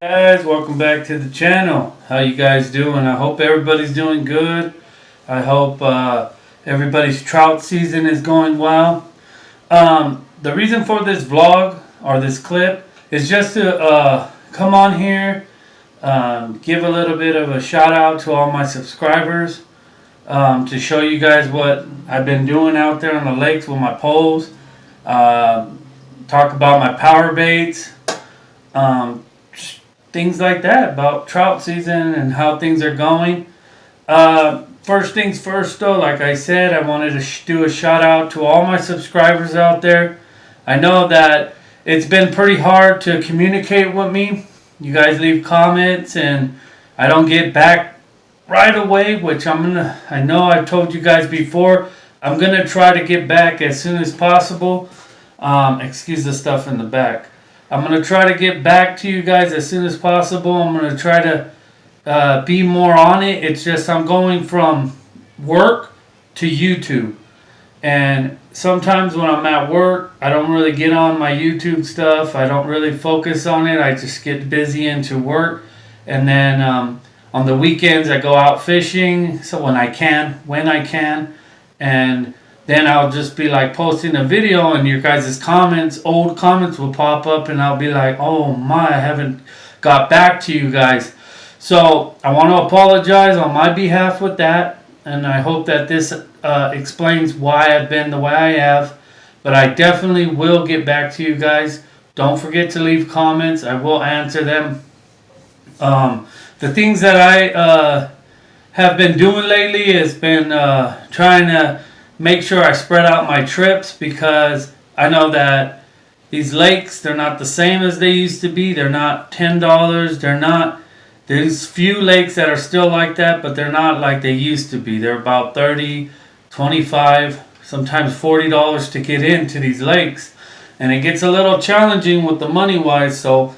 Guys, welcome back to the channel. How you guys doing? I hope everybody's doing good. I hope everybody's trout season is going well. The reason for this vlog or this clip is just to come on here, give a little bit of a shout out to all my subscribers, to show you guys what I've been doing out there on the lakes with my poles, talk about my power baits, things like that about trout season and how things are going. First things first, though, like I said, I wanted to do a shout out to all my subscribers out there. I know that it's been pretty hard to communicate with me. You guys leave comments and I don't get back right away, which I know I've told you guys before. I'm gonna try to get back as soon as possible. Excuse the stuff in the back. I'm going to try to get back to you guys as soon as possible. I'm going to try to be more on it. It's just I'm going from work to YouTube. And sometimes when I'm at work, I don't really get on my YouTube stuff. I don't really focus on it. I just get busy into work. And then on the weekends, I go out fishing. So when I can. And then I'll just be like posting a video and your guys' comments, old comments will pop up and I'll be like, oh my, I haven't got back to you guys. So I want to apologize on my behalf with that. And I hope that this explains why I've been the way I have. But I definitely will get back to you guys. Don't forget to leave comments. I will answer them. The things that I have been doing lately has been trying to make sure I spread out my trips, because I know that these lakes, they're not the same as they used to be. They're not $10. There's few lakes that are still like that, but they're not like they used to be. They're about $30, $25, sometimes $40 to get into these lakes. And it gets a little challenging with the money wise. So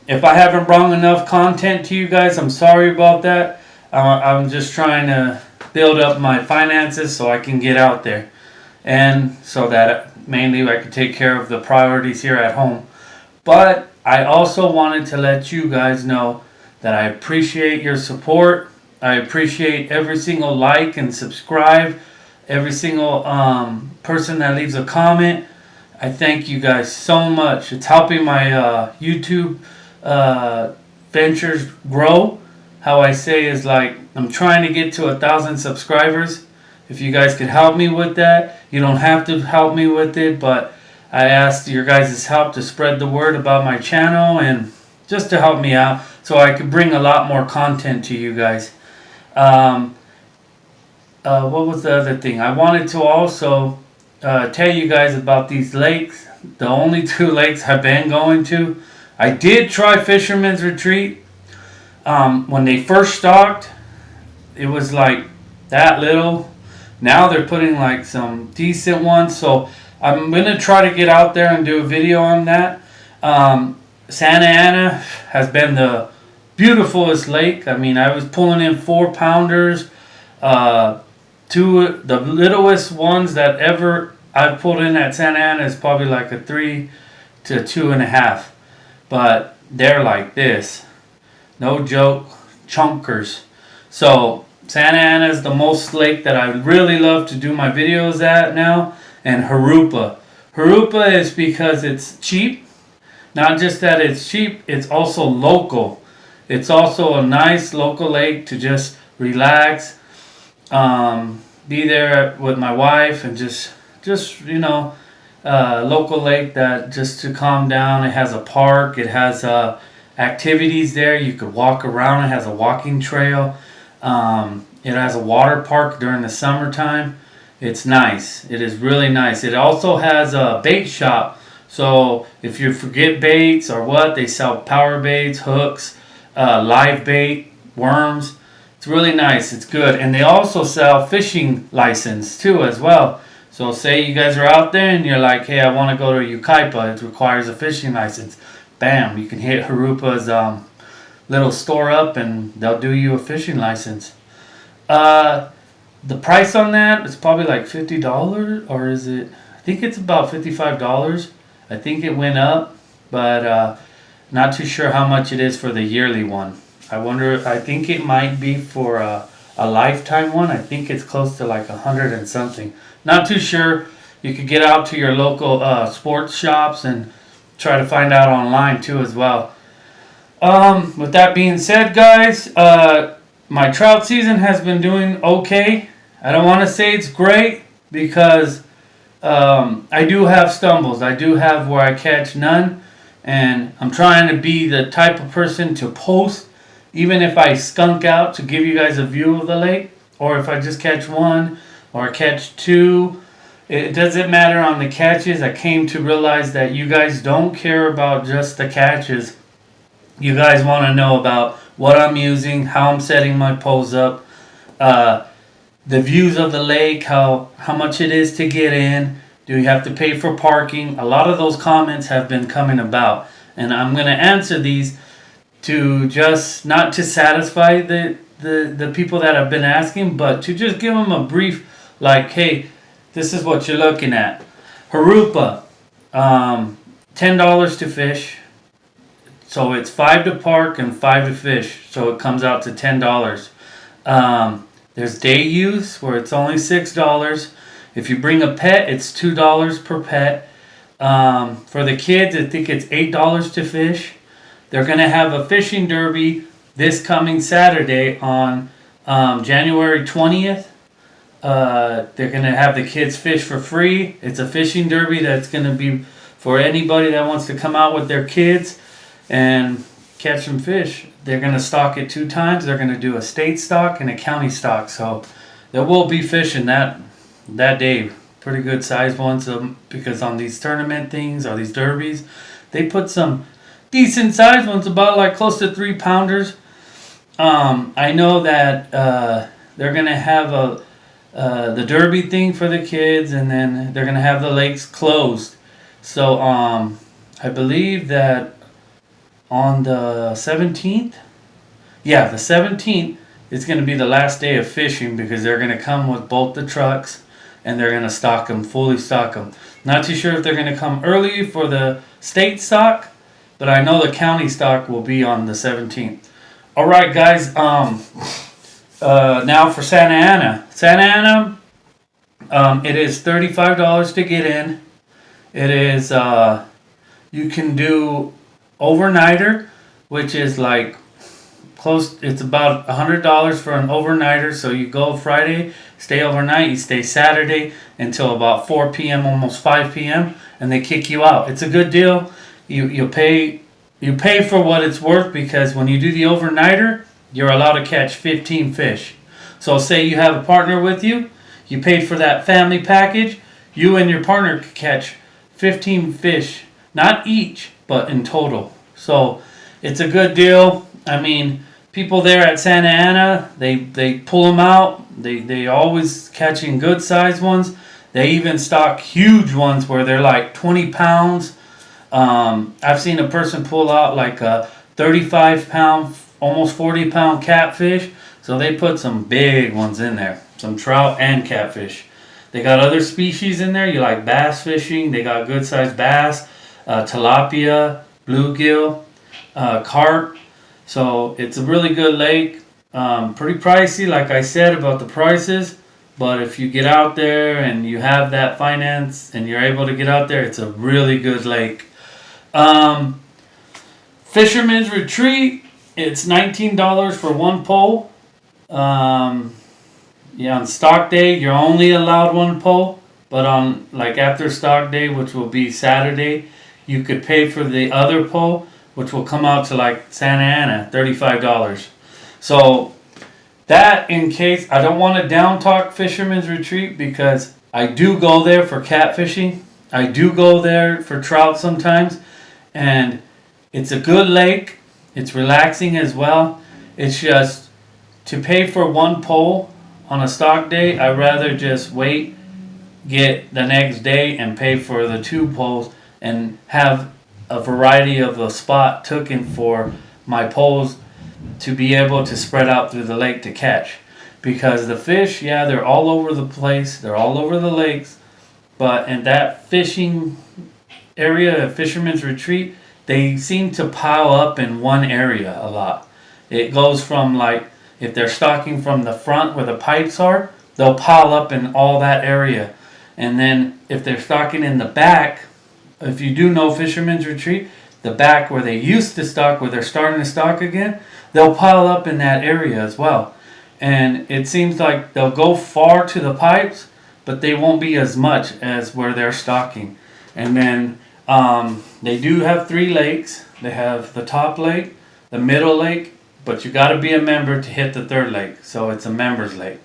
if I haven't brought enough content to you guys, I'm sorry about that. I'm just trying to build up my finances so I can get out there, and so that mainly I can take care of the priorities here at home. But I also wanted to let you guys know that I appreciate your support. I appreciate every single like and subscribe, every single person that leaves a comment. I thank you guys so much. It's helping my YouTube ventures grow. How I say is like, I'm trying to get to 1,000 subscribers. If you guys could help me with that, you don't have to help me with it, but I asked your guys' help to spread the word about my channel and just to help me out so I could bring a lot more content to you guys. What was the other thing? I wanted to also tell you guys about these lakes. The only 2 lakes I've been going to. I did try Fisherman's Retreat. When they first stocked, it was like that little. Now they're putting like some decent ones. So I'm going to try to get out there and do a video on that. Santa Ana has been the beautifulest lake. I mean, I was pulling in 4-pounders. The littlest ones that ever I've pulled in at Santa Ana is probably like a 3 to 2.5. But they're like this. No joke, chunkers. So Santa Ana is the most lake that I really love to do my videos at now. And Jurupa. Jurupa is because it's cheap. Not just that it's cheap, it's also local. It's also a nice local lake to just relax, be there with my wife, and just local lake that just to calm down. It has a park. It has activities there. You could walk around. It has a walking trail. It has a water park during the summertime. It's nice. It is really nice. It also has a bait shop. So if you forget baits or what, they sell power baits, hooks, live bait, worms. It's really nice. It's good. And they also sell fishing license too as well. So say you guys are out there and you're like, hey, I want to go to Yucaipa. It requires a fishing license. Bam, you can hit Jurupa's little store up and they'll do you a fishing license. The price on that is probably like $50, or is it? I think it's about $55. I think it went up, but Not too sure how much it is for the yearly one. I think it might be for a lifetime one. I think it's close to like 100 and something. Not too sure. You could get out to your local sports shops and try to find out online too as well. With that being said, guys, my trout season has been doing okay. I don't want to say it's great because I do have stumbles. I do have where I catch none. And I'm trying to be the type of person to post, even if I skunk out, to give you guys a view of the lake. Or if I just catch one or catch two. It doesn't matter on the catches. I came to realize that you guys don't care about just the catches. You guys want to know about what I'm using, how I'm setting my poles up, the views of the lake, how much it is to get in. Do you have to pay for parking? A lot of those comments have been coming about. And I'm going to answer these to just not to satisfy the people that have been asking, but to just give them a brief, like, hey, this is what you're looking at. Harupa, $10 to fish. So it's $5 to park and $5 to fish. So it comes out to $10. There's day use where it's only $6. If you bring a pet, it's $2 per pet. For the kids, I think it's $8 to fish. They're going to have a fishing derby this coming Saturday on January 20th. They're going to have the kids fish for free. It's a fishing derby that's going to be for anybody that wants to come out with their kids and catch some fish. They're going to stock it 2 times. They're going to do a state stock and a county stock. So there will be fishing that day. Pretty good sized ones, because on these tournament things or these derbies, they put some decent sized ones, about like close to 3-pounders. I know that they're going to have the derby thing for the kids, and then they're going to have the lakes closed. So I believe that on the 17th, yeah, the 17th, it's going to be the last day of fishing, because they're going to come with both the trucks and they're going to stock them, fully stock them. Not too sure if they're going to come early for the state stock, but I know the county stock will be on the 17th. All right, guys. Now for Santa Ana. Santa Ana, it is $35 to get in. It is, you can do overnighter, which is like close, it's about $100 for an overnighter. So you go Friday, stay overnight, you stay Saturday until about 4 p.m., almost 5 p.m., and they kick you out. It's a good deal. You pay for what it's worth, because when you do the overnighter, you're allowed to catch 15 fish. So say you have a partner with you, you paid for that family package, you and your partner could catch 15 fish, not each, but in total. So it's a good deal. I mean, people there at Santa Ana, they pull them out. They always catching good sized ones. They even stock huge ones where they're like 20 pounds. I've seen a person pull out like a 35-pound, almost 40-pound catfish. So they put some big ones in there, some trout and catfish. They got other species in there. You like bass fishing. They got good sized bass, tilapia, bluegill, carp. So it's a really good lake. Pretty pricey, like I said about the prices. But if you get out there and you have that finance and you're able to get out there, it's a really good lake. Fisherman's Retreat, it's $19 for one pole. Yeah, on stock day, you're only allowed one pole. But on, like, after stock day, which will be Saturday, you could pay for the other pole, which will come out to like Santa Ana, $35. So that, in case, I don't want to down talk Fisherman's Retreat, because I do go there for catfishing. I do go there for trout sometimes. And it's a good lake. It's relaxing as well. It's just, to pay for one pole on a stock day, I'd rather just wait, get the next day, and pay for the 2 poles and have a variety of a spot taken for my poles to be able to spread out through the lake to catch. Because the fish, yeah, they're all over the place. They're all over the lakes. But in that fishing area, Fisherman's Retreat, they seem to pile up in one area a lot. It goes from like, if they're stocking from the front where the pipes are, they'll pile up in all that area. And then if they're stocking in the back, if you do know Fisherman's Retreat, the back where they used to stock, where they're starting to stock again, they'll pile up in that area as well. And it seems like they'll go far to the pipes, but they won't be as much as where they're stocking. And then they do have 3 lakes. They have the top lake, the middle lake, but you got to be a member to hit the 3rd lake. So it's a members lake.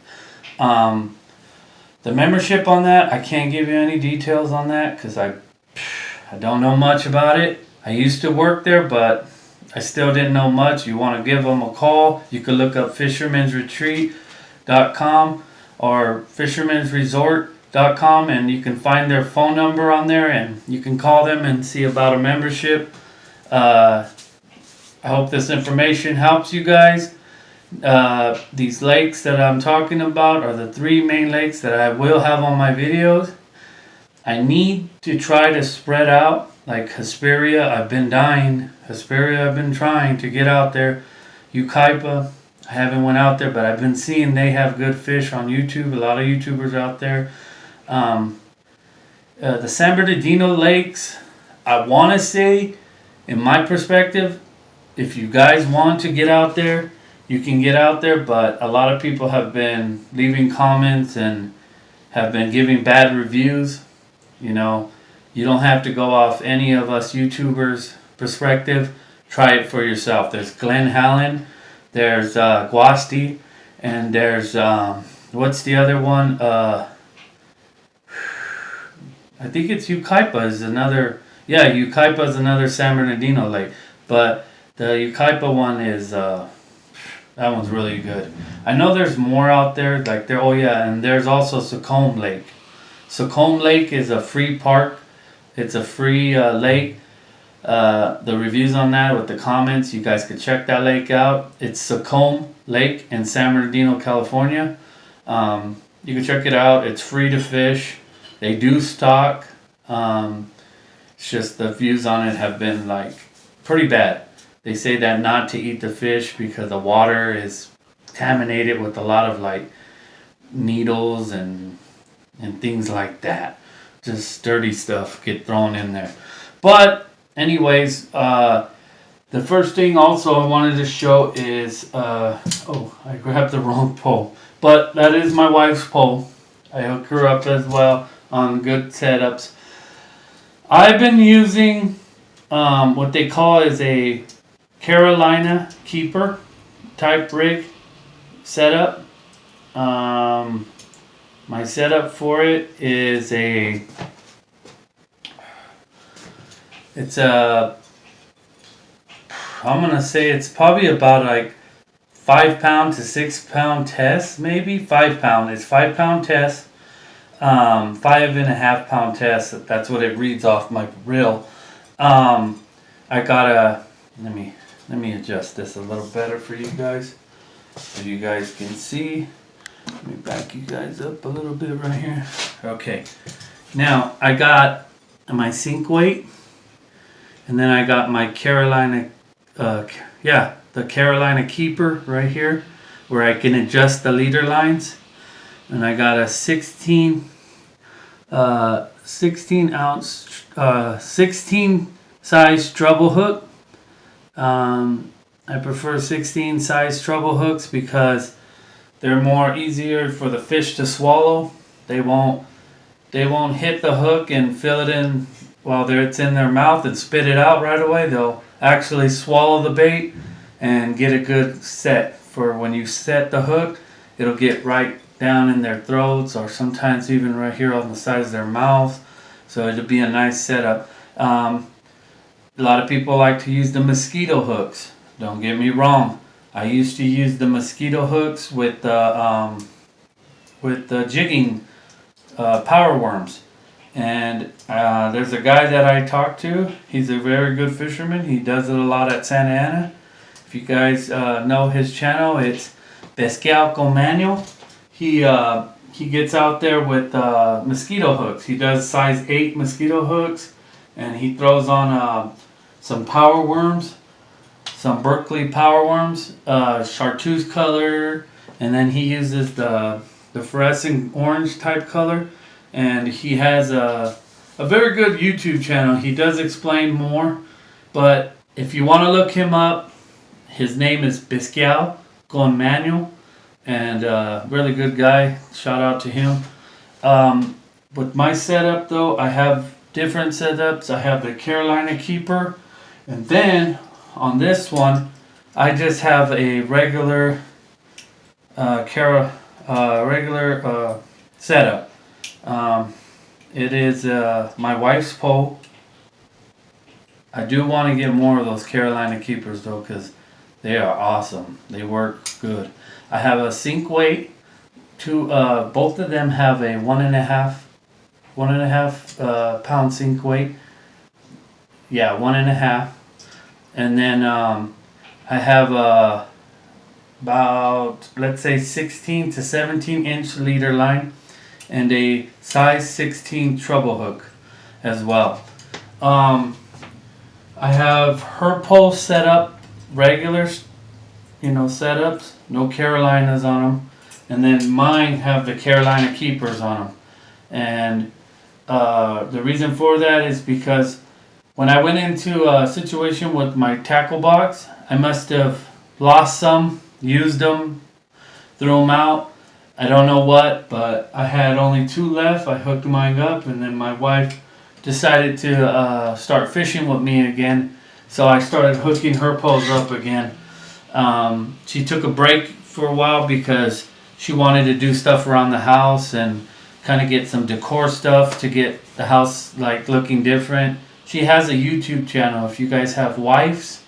The membership on that, I can't give you any details on that because I don't know much about it. I used to work there, but I still didn't know much. You want to give them a call, you can look up fishermansretreat.com or fishermansresort.com, and you can find their phone number on there, and you can call them and see about a membership. I hope this information helps you guys. These lakes that I'm talking about are the 3 main lakes that I will have on my videos. I need to try to spread out, like Hesperia. I've been dying. Hesperia, I've been trying to get out there. Yucaipa, I haven't went out there, but I've been seeing they have good fish on YouTube. A lot of YouTubers out there. The San Bernardino lakes, I want to say, in my perspective, if you guys want to get out there, you can get out there, but a lot of people have been leaving comments and have been giving bad reviews. You know, you don't have to go off any of us YouTubers' perspective. Try it for yourself. There's Glen Helen, there's Guasti, and there's, what's the other one? I think it's Yucaipa is another, Yucaipa is another San Bernardino lake. But the Yucaipa one is, that one's really good. I know there's more out there, like there, and there's also Sacome Lake. Sacome Lake is a free park. It's a free lake. The reviews on that with the comments, you guys could check that lake out. It's Sacome Lake in San Bernardino, California. You can check it out. It's free to fish. They do stock. It's just the views on it have been like pretty bad. They say that not to eat the fish because the water is contaminated with a lot of like needles and things like that. Just dirty stuff get thrown in there. But anyways, the first thing also I wanted to show is, I grabbed the wrong pole. But that is my wife's pole. I hooked her up as well on good setups. I've been using what they call is a Carolina keeper type rig setup. My setup for it is I'm gonna say it's probably about like 5 pound to 6 pound test, maybe 5 pound. It's 5 pound test, 5.5 pound test. That's what it reads off my reel. I gotta let me adjust this a little better for you guys, so you guys can see. Let me back you guys up a little bit right here. Okay, now I got my sink weight, and then I got my Carolina, the Carolina keeper right here, where I can adjust the leader lines, and I got a 16 size treble hook. I prefer 16 size treble hooks because they're more easier for the fish to swallow. They won't hit the hook and fill it in while it's in their mouth and spit it out right away. They'll actually swallow the bait and get a good set. For when you set the hook, it'll get right down in their throats, or sometimes even right here on the sides of their mouth. So it'll be a nice setup. A lot of people like to use the mosquito hooks. Don't get me wrong. I used to use the mosquito hooks with the jigging power worms. And there's a guy that I talked to. He's a very good fisherman. He does it a lot at Santa Ana. If you guys know his channel, it's Pescado Manual. He gets out there with mosquito hooks. He does size 8 mosquito hooks, and he throws on some power worms, some Berkeley power worms, chartreuse color, and then he uses the fluorescent orange type color, and he has a very good YouTube channel. He does explain more, but if you want to look him up, his name is Biscal con Manuel, and really good guy. Shout out to him. With my setup though, I have different setups. I have the Carolina Keeper, and then on this one, I just have a regular setup. It is my wife's pole. I do want to get more of those Carolina Keepers though, because they are awesome. They work good. I have a sink weight. Both of them have a 1.5 pound sink weight. Yeah, 1.5. And then I have about, let's say, 16 to 17 inch leader line, and a size 16 treble hook as well. I have her poles set up regular, setups, no Carolinas on them, and then mine have the Carolina Keepers on them. And the reason for that is because when I went into a situation with my tackle box, I must have lost some, used them, threw them out. I don't know what, but I had only 2 left. I hooked mine up, and then my wife decided to start fishing with me again. So I started hooking her poles up again. She took a break for a while because she wanted to do stuff around the house and kind of get some decor stuff to get the house looking different. She has a YouTube channel. If you guys have wives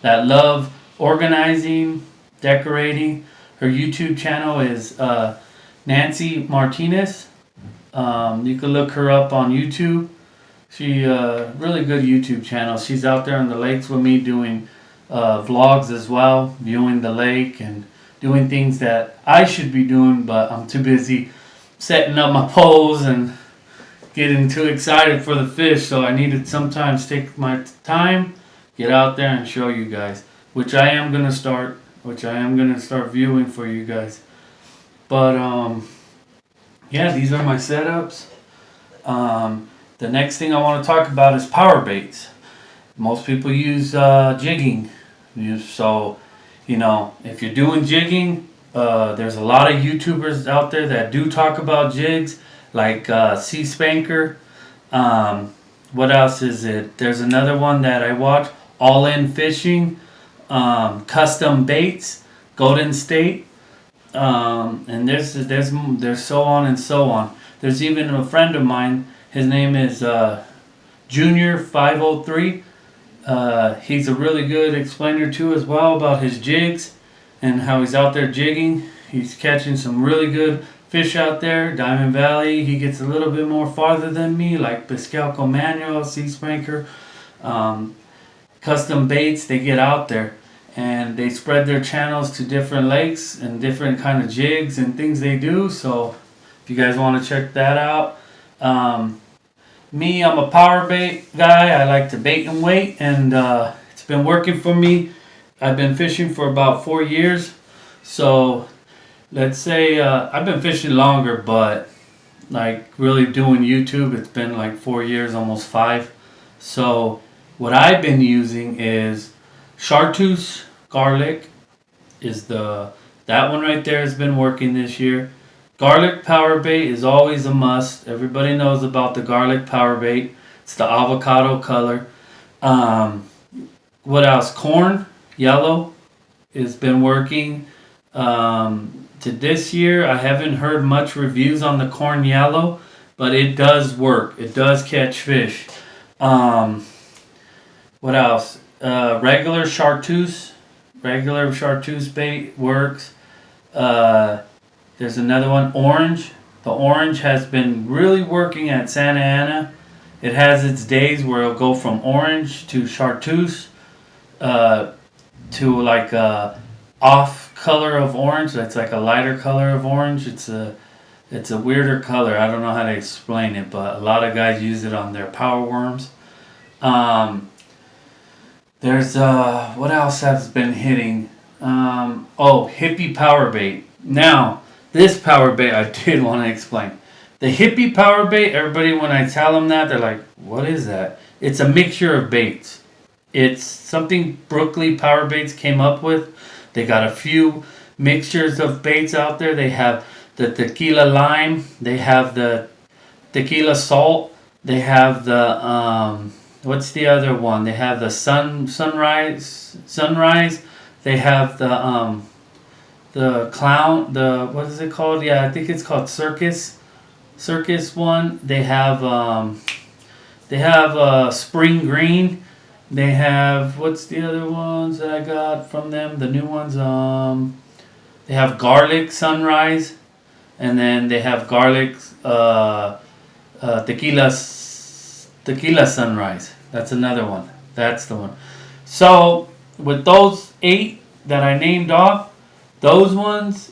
that love organizing, decorating, her YouTube channel is Nancy Martinez. You can look her up on YouTube. She really good YouTube channel. She's out there in the lakes with me doing vlogs as well, viewing the lake and doing things that I should be doing, but I'm too busy setting up my poles and getting too excited for the fish. So I needed sometimes take my time, get out there and show you guys, which I am gonna start viewing for you guys. But yeah, these are my setups. The next thing I want to talk about is power baits. Most people use jigging. So, if you're doing jigging, there's a lot of YouTubers out there that do talk about jigs, like Sea Spanker. What else is it? There's another one that I watch, All In Fishing, Custom Baits, Golden State, and there's so on and so on. There's even a friend of mine. His name is Junior 503. He's a really good explainer too as well about his jigs and how he's out there jigging. He's catching some really good fish out there. Diamond Valley, he gets a little bit more farther than me, like Biscal con Manuel, Sea Spanker, Custom Baits. They get out there and they spread their channels to different lakes and different kind of jigs and things they do. So if you guys want to check that out. Me, I'm a power bait guy. I like to bait and weight, and it's been working for me. I've been fishing for about 4 years. So let's say I've been fishing longer, but really doing YouTube, it's been 4 years, almost 5. So what I've been using is chartreuse garlic is that one right there has been working this year. Garlic power bait is always a must. Everybody knows about the garlic power bait. It's the avocado color. What else? Corn yellow has been working. To this year, I haven't heard much reviews on the corn yellow, but it does work. It does catch fish. What else? Regular chartreuse bait works. There's another one, orange. The orange has been really working at Santa Ana. It has its days where it'll go from orange to chartreuse to a off color of orange. That's like a lighter color of orange. It's a weirder color. I don't know how to explain it, but a lot of guys use it on their power worms. There's what else has been hitting? Oh, hippie power bait. Now, this power bait I did want to explain. The hippie power bait, everybody when I tell them that, they're like, what is that? It's a mixture of baits. It's something Brooklyn Power Baits came up with. They got a few mixtures of baits out there. They have the tequila lime, they have the tequila salt, they have the what's the other one? They have the sunrise. They have the clown, the what is it called? Yeah, I think it's called circus one. They have spring green. They have what's the other ones that I got from them? The new ones. They have garlic sunrise, and then they have garlic tequila sunrise. That's another one. That's the one. So with those 8 that I named off, those ones.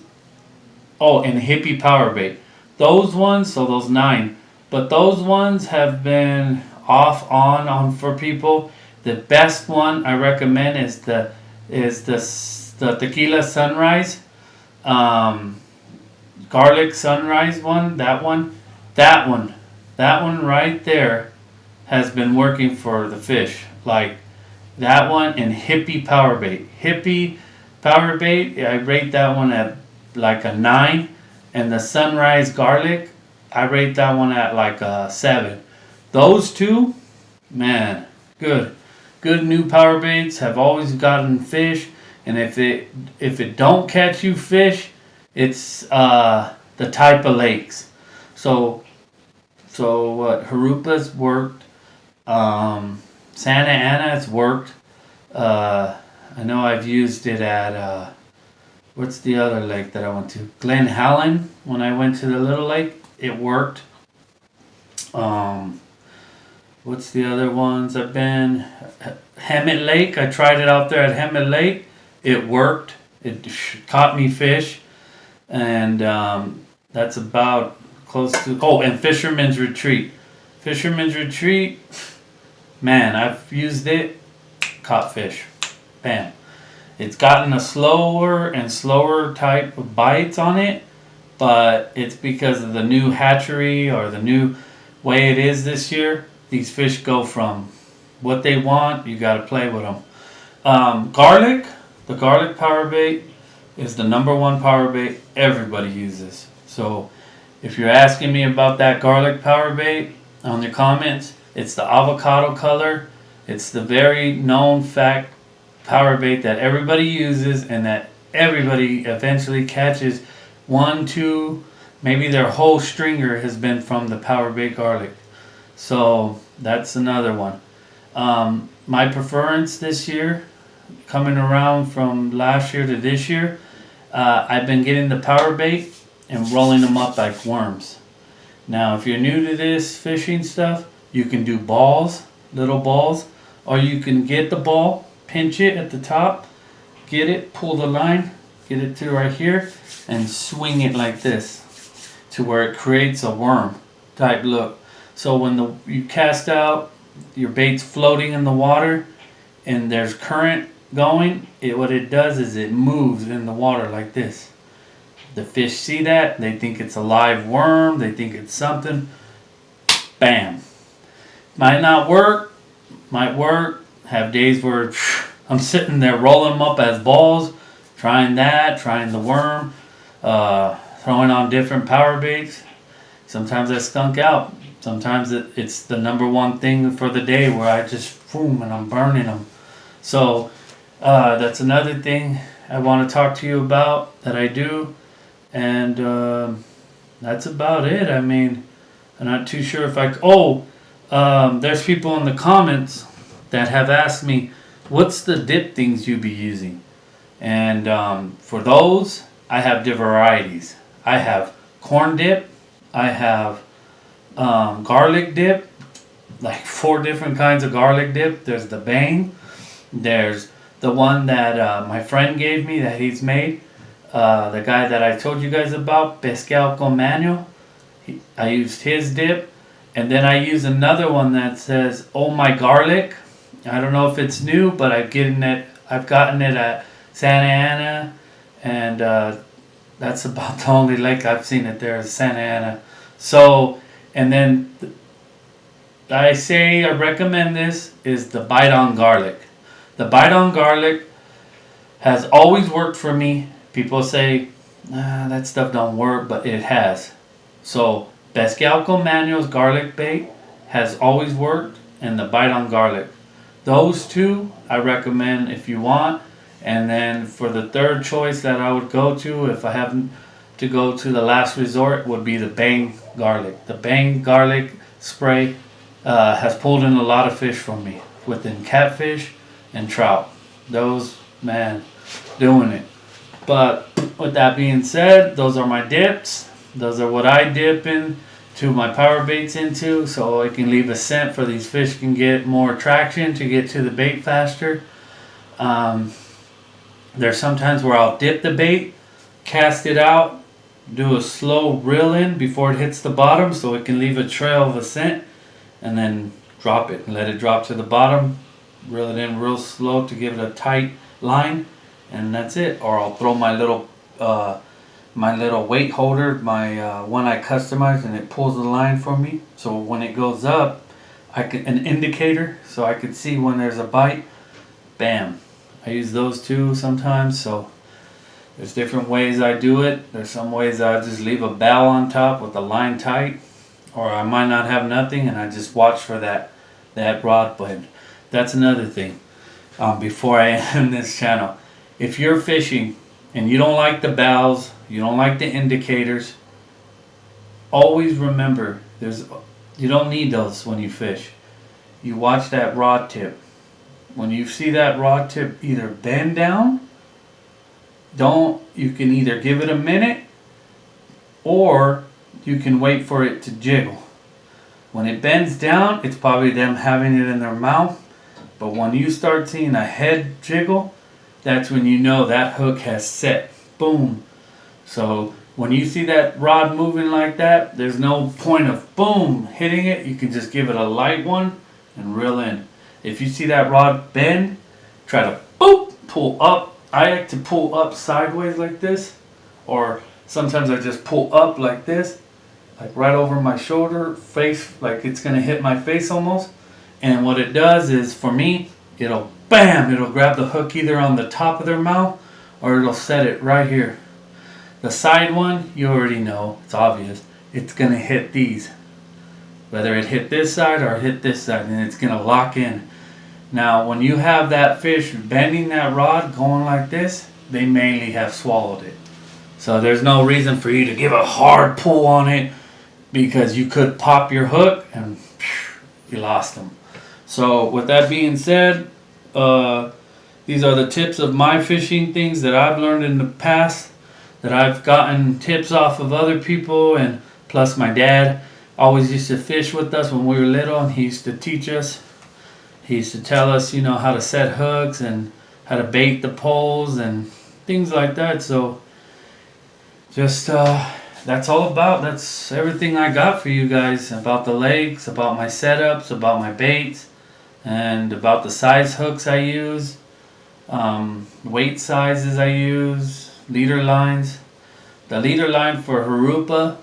Oh, and hippie power bait. Those ones. So those 9. But those ones have been off on for people. The best one I recommend is the tequila sunrise, garlic sunrise one. That one right there has been working for the fish. Like that one and hippie power bait. Hippie power bait. I rate that one at like a 9, and the sunrise garlic, I rate that one at like a 7. Those two, man, good. Good new power baits have always gotten fish, and if it don't catch you fish, it's the type of lakes. So what Harupa's worked, Santa Ana's worked. I know I've used it at what's the other lake that I went to? Glen Helen. When I went to the little lake, it worked. What's the other ones I've been? Hemet Lake. I tried it out there at Hemet Lake. It worked. It caught me fish, and that's about close to. Oh, and Fisherman's Retreat. Fisherman's Retreat. Man, I've used it. Caught fish. Bam. It's gotten a slower and slower type of bites on it, but it's because of the new hatchery or the new way it is this year. These fish go from what they want. You got to play with them. Garlic, the garlic power bait is the #1 power bait everybody uses. So if you're asking me about that garlic power bait on your comments, it's the avocado color. It's the very known fact power bait that everybody uses and that everybody eventually catches 1, 2, maybe their whole stringer has been from the power bait garlic. So that's another one. My preference this year, coming around from last year to this year, I've been getting the power bait and rolling them up like worms. Now, if you're new to this fishing stuff, you can do balls, little balls, or you can get the ball, pinch it at the top, get it, pull the line, get it to right here, and swing it like this to where it creates a worm type look. So when you cast out, your bait's floating in the water and there's current going, what it does is it moves in the water like this. The fish see that, they think it's a live worm, they think it's something, bam. Might not work, might work, have days where I'm sitting there rolling them up as balls, trying the worm, throwing on different power baits. Sometimes I skunk out. Sometimes it's the #1 thing for the day where I just boom and I'm burning them. So that's another thing I want to talk to you about that I do, and that's about it. I mean, I'm not too sure if there's people in the comments that have asked me, what's the dip things you be using? And for those, I have different varieties. I have corn dip. I have garlic dip, like 4 different kinds of garlic dip. There's the Bang. There's the one that my friend gave me that he's made. The guy that I told you guys about, Pescado con Manuel. I used his dip. And then I use another one that says, Oh My Garlic. I don't know if it's new, but I've gotten it at Santa Ana, and that's about the only lake I've seen it there is Santa Ana. So, and then I recommend this is the Bite on Garlic. The Bite on Garlic has always worked for me. People say, that stuff don't work, but it has. So, Bescalco Manual's garlic bait has always worked, and the Bite on Garlic. Those two I recommend if you want. And then for the third choice that I would go to, if I haven't to go to the last resort, would be the Bang Garlic. The Bang Garlic spray has pulled in a lot of fish for me, within catfish and trout. Those, man, doing it. But with that being said, those are my dips. Those are what I dip in to my power baits into, so I can leave a scent for these fish can get more traction to get to the bait faster. There's sometimes where I'll dip the bait, cast it out, do a slow reel in before it hits the bottom so it can leave a trail of a scent, and then drop it and let it drop to the bottom, reel it in real slow to give it a tight line, and that's it. Or I'll throw my little weight holder, my one I customized, and it pulls the line for me. So when it goes up, an indicator, so I could see when there's a bite. Bam! I use those too sometimes. So there's different ways I do it. There's some ways I just leave a bow on top with the line tight, or I might not have nothing, and I just watch for that rod blend. That's another thing. Before I end this channel, if you're fishing and you don't like the bows, you don't like the indicators, always remember you don't need those when you fish. You watch that rod tip. When you see that rod tip either bend down, you can either give it a minute or you can wait for it to jiggle. When it bends down, it's probably them having it in their mouth. But when you start seeing a head jiggle, that's when you know that hook has set. Boom. So when you see that rod moving like that, there's no point of boom hitting it. You can just give it a light one and reel in. If you see that rod bend, try to boop, pull up. I like to pull up sideways like this, or sometimes I just pull up like this, like right over my shoulder, face, like it's gonna hit my face almost. And what it does is, for me, it'll grab the hook either on the top of their mouth, or it'll set it right here. The side one, you already know, it's obvious. It's gonna hit these. Whether it hit this side or hit this side, and it's gonna lock in. Now, when you have that fish bending that rod going like this, they mainly have swallowed it. So there's no reason for you to give a hard pull on it, because you could pop your hook and you lost them. So with that being said, these are the tips of my fishing things that I've learned in the past, that I've gotten tips off of other people, and plus my dad always used to fish with us when we were little, and he used to teach us. He used to tell us, how to set hooks and how to bait the poles and things like that. So just that's everything I got for you guys about the lakes, about my setups, about my baits, and about the size hooks I use, weight sizes I use, leader lines. The leader line for Harupa,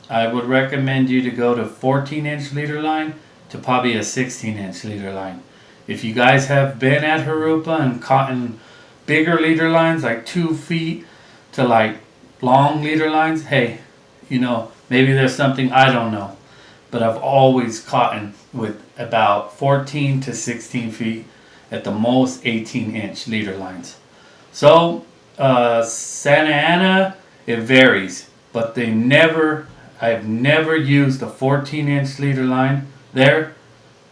I would recommend you to go to 14-inch leader line to probably a 16-inch leader line. If you guys have been at Harupa and caught in bigger leader lines, like 2 feet to like long leader lines, hey, maybe there's something I don't know. But I've always caught in with about 14 to 16 feet, at the most 18-inch leader lines. So Santa Ana, it varies, but I've never used a 14-inch leader line there.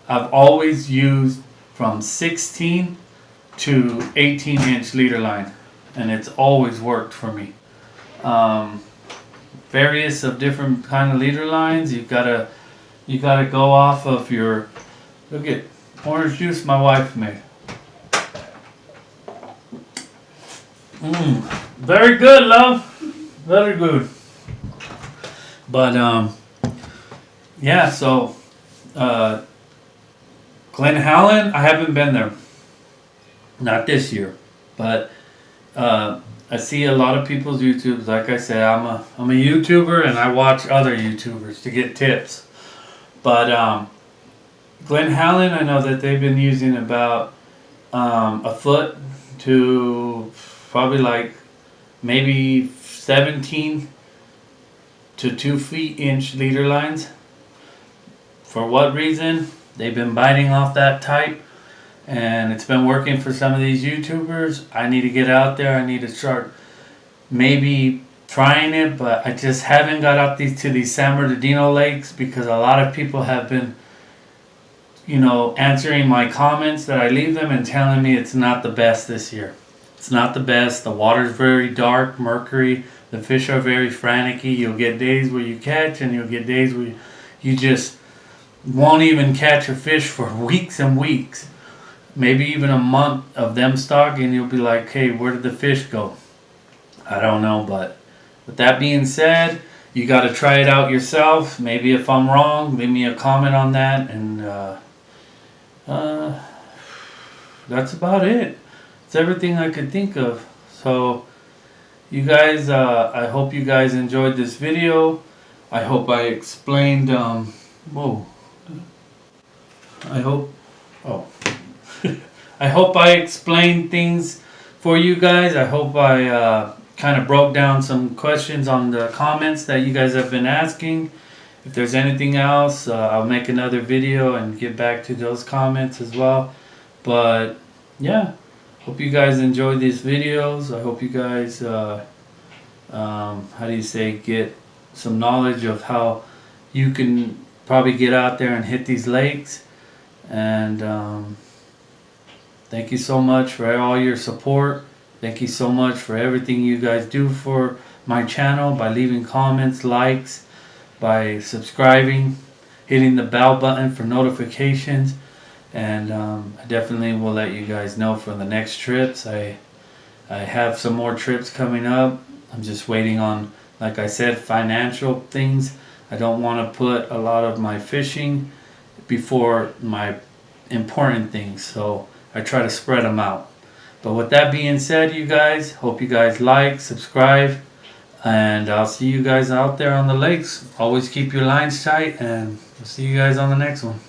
I've always used from 16 to 18-inch leader line, and it's always worked for me. Various of different kind of leader lines. You gotta go off of your. Look at orange juice my wife made. Very good, love. Very good. But yeah, so Glen Helen, I haven't been there. Not this year, but I see a lot of people's YouTubes. Like I said, I'm a YouTuber and I watch other YouTubers to get tips. But Glen Helen, I know that they've been using about a foot to probably like maybe 17 to 2 feet inch leader lines. For what reason? They've been biting off that type, and it's been working for some of these YouTubers. I need to get out there. I need to start maybe trying it, but I just haven't got up to these San Bernardino lakes because a lot of people have been, answering my comments that I leave them and telling me it's not the best this year. It's not the best. The water's very dark, mercury. The fish are very frantic-y. You'll get days where you catch, and you'll get days where you just won't even catch a fish for weeks and weeks. Maybe even a month of them stocking, you'll be like, hey, where did the fish go? I don't know, but with that being said, you got to try it out yourself. Maybe if I'm wrong, leave me a comment on that, and that's about it. It's everything I could think of. So, you guys, I hope you guys enjoyed this video. I hope I explained, I hope I explained things for you guys. I hope I kind of broke down some questions on the comments that you guys have been asking. If there's anything else, I'll make another video and get back to those comments as well. But yeah, hope you guys enjoy these videos. I hope you guys, get some knowledge of how you can probably get out there and hit these lakes. And thank you so much for all your support. Thank you so much for everything you guys do for my channel by leaving comments, likes, by subscribing, hitting the bell button for notifications. And I definitely will let you guys know for the next trips. I have some more trips coming up. I'm just waiting on, like I said, financial things. I don't want to put a lot of my fishing before my important things, so I try to spread them out. But with that being said, you guys, hope you guys like, subscribe, and I'll see you guys out there on the lakes. Always keep your lines tight, and I'll see you guys on the next one.